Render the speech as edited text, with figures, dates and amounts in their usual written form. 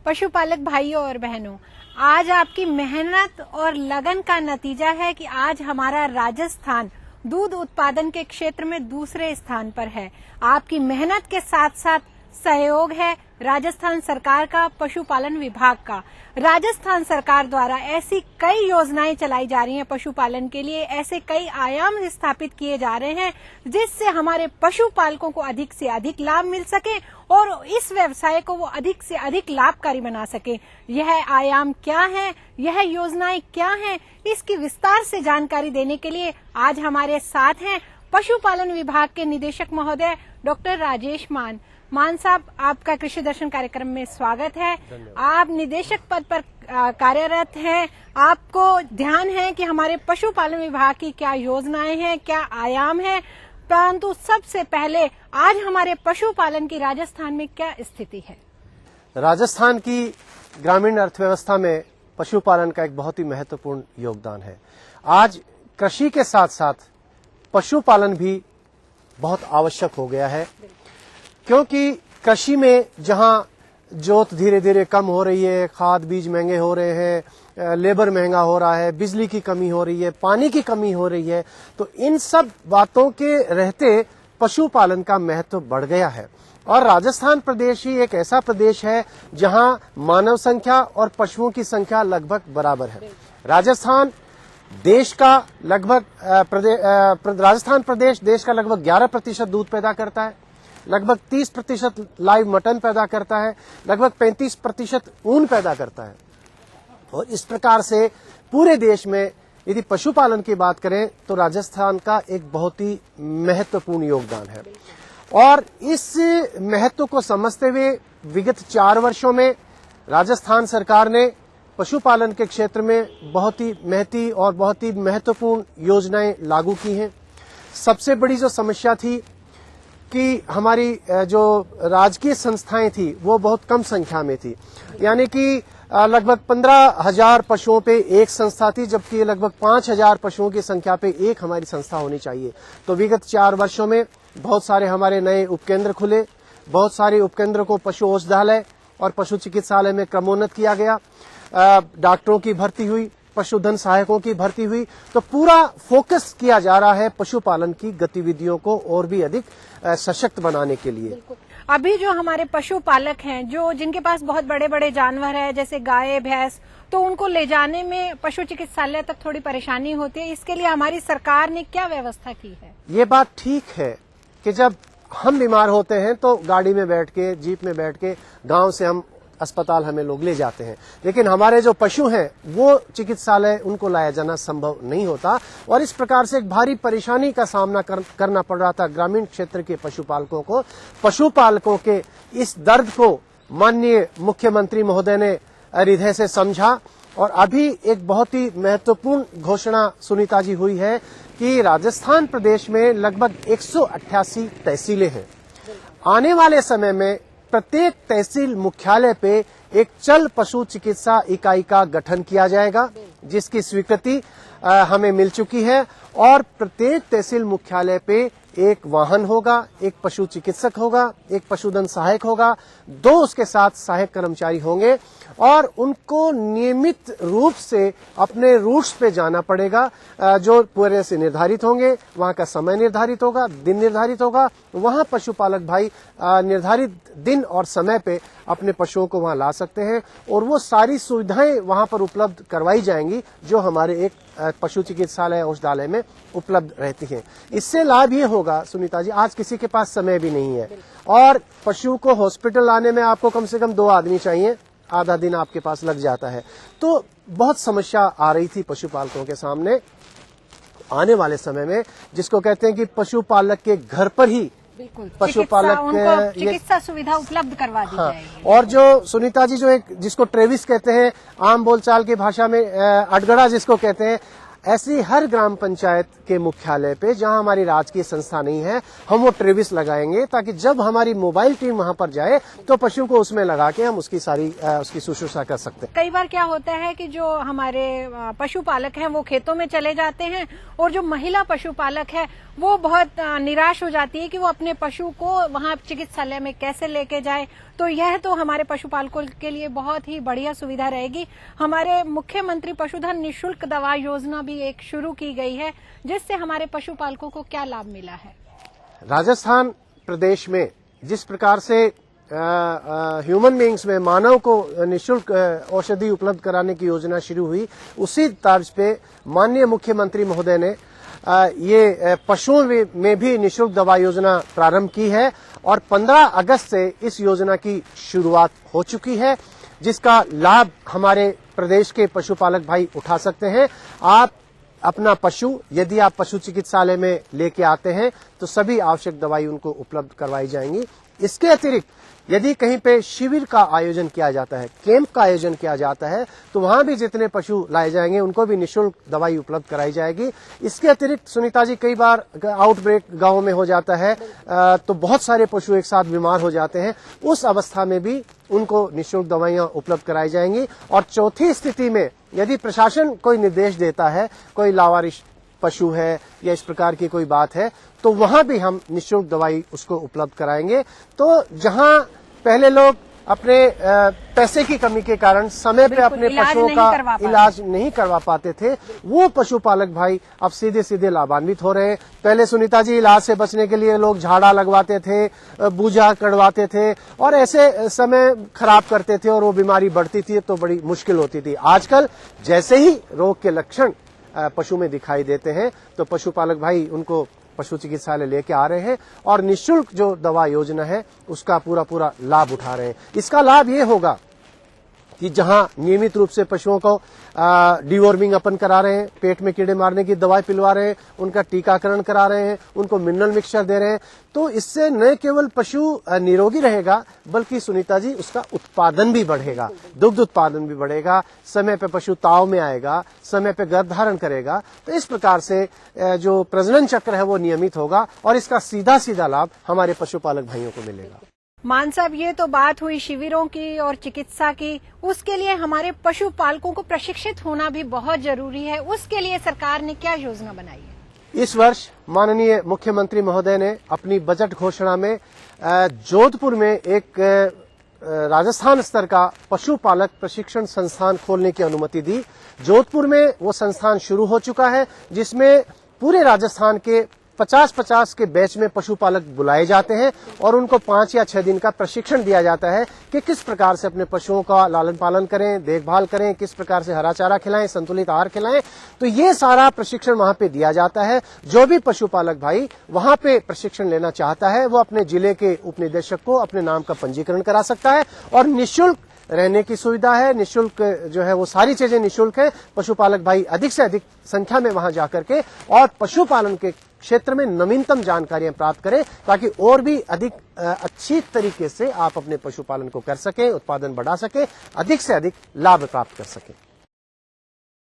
पशुपालक भाइयों और बहनों, आज आपकी मेहनत और लगन का नतीजा है कि आज हमारा राजस्थान दूध उत्पादन के क्षेत्र में दूसरे स्थान पर है। आपकी मेहनत के साथ साथ सहयोग है राजस्थान सरकार का, पशुपालन विभाग का। राजस्थान सरकार द्वारा ऐसी कई योजनाएं चलाई जा रही हैं पशुपालन के लिए, ऐसे कई आयाम स्थापित किए जा रहे हैं जिससे हमारे पशुपालकों को अधिक से अधिक लाभ मिल सके और इस व्यवसाय को वो अधिक से अधिक लाभकारी बना सके। यह आयाम क्या है, यह योजनाएं क्या हैं, इसकी विस्तार से जानकारी देने के लिए आज हमारे साथ हैं पशुपालन विभाग के निदेशक महोदय डॉक्टर राजेश मान साहब। आपका कृषि दर्शन कार्यक्रम में स्वागत है। आप निदेशक पद पर कार्यरत हैं। आपको ध्यान है कि हमारे पशुपालन विभाग की क्या योजनाएं हैं, क्या आयाम है, परंतु सबसे पहले आज हमारे पशुपालन की राजस्थान में क्या स्थिति है? राजस्थान की ग्रामीण अर्थव्यवस्था में पशुपालन का एक बहुत ही महत्वपूर्ण योगदान है। आज कृषि के साथ साथ पशुपालन भी बहुत आवश्यक हो गया है, क्योंकि कृषि में जहां जोत धीरे धीरे कम हो रही है, खाद बीज महंगे हो रहे हैं, लेबर महंगा हो रहा है, बिजली की कमी हो रही है, पानी की कमी हो रही है, तो इन सब बातों के रहते पशुपालन का महत्व बढ़ गया है। और राजस्थान प्रदेश ही एक ऐसा प्रदेश है जहां मानव संख्या और पशुओं की संख्या लगभग बराबर है। राजस्थान देश का लगभग राजस्थान प्रदेश देश का लगभग 11% दूध पैदा करता है, लगभग 30% लाइव मटन पैदा करता है, लगभग 35% ऊन पैदा करता है। और इस प्रकार से पूरे देश में यदि पशुपालन की बात करें तो राजस्थान का एक बहुत ही महत्वपूर्ण योगदान है। और इस महत्व को समझते हुए विगत 4 वर्षों में राजस्थान सरकार ने पशुपालन के क्षेत्र में बहुत ही महत्वपूर्ण योजनाएं लागू की हैं। सबसे बड़ी जो समस्या थी कि हमारी जो राजकीय संस्थाएं थी वो बहुत कम संख्या में थी, यानी कि लगभग 15,000 पशुओं पे एक संस्था थी, जबकि लगभग 5,000 पशुओं की संख्या पे एक हमारी संस्था होनी चाहिए। तो विगत 4 वर्षों में बहुत सारे हमारे नए उपकेंद्र खुले, बहुत सारे उपकेंद्रों को पशु औषधालय और पशु चिकित्सालय में क्रमोन्नत किया गया, डॉक्टरों की भर्ती हुई, पशुधन सहायकों की भर्ती हुई। तो पूरा फोकस किया जा रहा है पशुपालन की गतिविधियों को और भी अधिक सशक्त बनाने के लिए। अभी जो हमारे पशुपालक हैं, जो जिनके पास बहुत बड़े बड़े जानवर हैं जैसे गाय भैंस, तो उनको ले जाने में पशु चिकित्सालय तक थोड़ी परेशानी होती है। इसके लिए हमारी सरकार ने क्या व्यवस्था की है? ये बात ठीक है कि जब हम बीमार होते हैं तो गाड़ी में बैठ के, जीप में बैठ के गांव से हम अस्पताल हमें लोग ले जाते हैं, लेकिन हमारे जो पशु हैं वो चिकित्सालय उनको लाया जाना संभव नहीं होता। और इस प्रकार से एक भारी परेशानी का सामना करना पड़ रहा था ग्रामीण क्षेत्र के पशुपालकों को। पशुपालकों के इस दर्द को माननीय मुख्यमंत्री महोदय ने हृदय से समझा और अभी एक बहुत ही महत्वपूर्ण घोषणा सुनीता जी हुई है कि राजस्थान प्रदेश में लगभग 188 तहसीलें हैं। आने वाले समय में प्रत्येक तहसील मुख्यालय पे एक चल पशु चिकित्सा इकाई का गठन किया जाएगा, जिसकी स्वीकृति हमें मिल चुकी है। और प्रत्येक तहसील मुख्यालय पे एक वाहन होगा, एक पशु चिकित्सक होगा, एक पशुधन सहायक होगा, 2 उसके साथ सहायक कर्मचारी होंगे और उनको नियमित रूप से अपने रूट्स पे जाना पड़ेगा, जो पूरे से निर्धारित होंगे। वहां का समय निर्धारित होगा, दिन निर्धारित होगा। वहां पशुपालक भाई निर्धारित दिन और समय पे अपने पशुओं को वहां ला सकते हैं और वो सारी सुविधाएं वहां पर उपलब्ध करवाई जाएंगी जो हमारे एक पशु चिकित्सालय औषधालय में उपलब्ध रहती हैं। इससे लाभ ये होगा सुनीता जी, आज किसी के पास समय भी नहीं है और पशु को हॉस्पिटल लाने में आपको कम से कम 2 आदमी चाहिए, आधा दिन आपके पास लग जाता है। तो बहुत समस्या आ रही थी पशुपालकों के सामने। आने वाले समय में जिसको कहते हैं कि पशुपालक के घर पर ही पशुपालक चिकित्सा सुविधा उपलब्ध करवा दी जाएगी। और जो सुनीता जी जो एक जिसको ट्रेविस कहते हैं, आम बोलचाल की भाषा में अडगड़ा जिसको कहते हैं, ऐसी हर ग्राम पंचायत के मुख्यालय पे जहां हमारी राजकीय संस्था नहीं है, हम वो ट्रेविस लगाएंगे ताकि जब हमारी मोबाइल टीम वहां पर जाए तो पशु को उसमें लगा के हम उसकी उसकी शुश्रूषा कर सकते हैं। कई बार क्या होता है कि जो हमारे पशुपालक हैं वो खेतों में चले जाते हैं और जो महिला पशुपालक है वो बहुत निराश हो जाती है कि वो अपने पशु को वहां चिकित्सालय में कैसे लेके जाए। तो यह तो हमारे पशुपालकों के लिए बहुत ही बढ़िया सुविधा रहेगी। हमारे मुख्यमंत्री पशुधन निःशुल्क दवा योजना भी एक शुरू की गई है, जिससे हमारे पशुपालकों को क्या लाभ मिला है? राजस्थान प्रदेश में जिस प्रकार से ह्यूमन बीइंग्स में मानव को निःशुल्क औषधि उपलब्ध कराने की योजना शुरू हुई, उसी तर्ज पे माननीय मुख्यमंत्री महोदय ने ये पशुओं में भी निःशुल्क दवा योजना प्रारंभ की है और 15 अगस्त से इस योजना की शुरुआत हो चुकी है, जिसका लाभ हमारे प्रदेश के पशुपालक भाई उठा सकते हैं। आप अपना पशु यदि आप पशु चिकित्सालय में लेके आते हैं तो सभी आवश्यक दवाई उनको उपलब्ध करवाई जाएंगी। इसके अतिरिक्त यदि कहीं पे शिविर का आयोजन किया जाता है, कैंप का आयोजन किया जाता है, तो वहां भी जितने पशु लाए जाएंगे उनको भी निःशुल्क दवाई उपलब्ध कराई जाएगी। इसके अतिरिक्त सुनीता जी, कई बार आउटब्रेक गांव में हो जाता है तो बहुत सारे पशु एक साथ बीमार हो जाते हैं, उस अवस्था में भी उनको निःशुल्क दवाइयां उपलब्ध कराई जाएंगी। और चौथी स्थिति में यदि प्रशासन कोई निर्देश देता है, कोई लावारिश पशु है या इस प्रकार की कोई बात है, तो वहां भी हम निःशुल्क दवाई उसको उपलब्ध कराएंगे। तो जहां पहले लोग अपने पैसे की कमी के कारण समय पे अपने पशुओं का इलाज नहीं करवा पाते थे, वो पशुपालक भाई अब सीधे सीधे लाभान्वित हो रहे हैं। पहले सुनीता जी इलाज से बचने के लिए लोग झाड़ा लगवाते थे, बूझा कड़वाते थे और ऐसे समय खराब करते थे और वो बीमारी बढ़ती थी तो बड़ी मुश्किल होती थी। आजकल जैसे ही रोग के लक्षण पशु में दिखाई देते हैं तो पशुपालक भाई उनको पशु चिकित्सालय लेके आ रहे हैं और निःशुल्क जो दवा योजना है उसका पूरा लाभ उठा रहे हैं। इसका लाभ ये होगा कि जहां नियमित रूप से पशुओं को डिवॉर्मिंग अपन करा रहे हैं, पेट में कीड़े मारने की दवाई पिलवा रहे हैं, उनका टीकाकरण करा रहे हैं, उनको मिनरल मिक्सचर दे रहे हैं, तो इससे न केवल पशु निरोगी रहेगा बल्कि सुनीता जी उसका उत्पादन भी बढ़ेगा, दुग्ध उत्पादन भी बढ़ेगा, समय पे पशु ताव में आएगा, समय पे गर्भ धारण करेगा। तो इस प्रकार से जो प्रजनन चक्र है वो नियमित होगा और इसका सीधा सीधा लाभ हमारे पशुपालक भाइयों को मिलेगा। मान साहब, ये तो बात हुई शिविरों की और चिकित्सा की, उसके लिए हमारे पशुपालकों को प्रशिक्षित होना भी बहुत जरूरी है। उसके लिए सरकार ने क्या योजना बनाई है? इस वर्ष माननीय मुख्यमंत्री महोदय ने अपनी बजट घोषणा में जोधपुर में एक राजस्थान स्तर का पशुपालक प्रशिक्षण संस्थान खोलने की अनुमति दी। जोधपुर में वो संस्थान शुरू हो चुका है, जिसमें पूरे राजस्थान के 50-50 के बैच में पशुपालक बुलाए जाते हैं और उनको 5 या 6 दिन का प्रशिक्षण दिया जाता है कि किस प्रकार से अपने पशुओं का लालन पालन करें, देखभाल करें, किस प्रकार से हरा चारा खिलाएं, संतुलित आहार खिलाएं। तो ये सारा प्रशिक्षण वहां पे दिया जाता है। जो भी पशुपालक भाई वहां पे प्रशिक्षण लेना चाहता है वो अपने जिले के उपनिदेशक को अपने नाम का पंजीकरण करा सकता है और निःशुल्क रहने की सुविधा है, निःशुल्क जो है वो सारी चीजें निःशुल्क है। पशुपालक भाई अधिक से अधिक संख्या में वहां जाकर के और पशुपालन के क्षेत्र में नवीनतम जानकारियां प्राप्त करें ताकि और भी अधिक अच्छी तरीके से आप अपने पशुपालन को कर सकें, उत्पादन बढ़ा सकें, अधिक से अधिक लाभ प्राप्त कर सकें।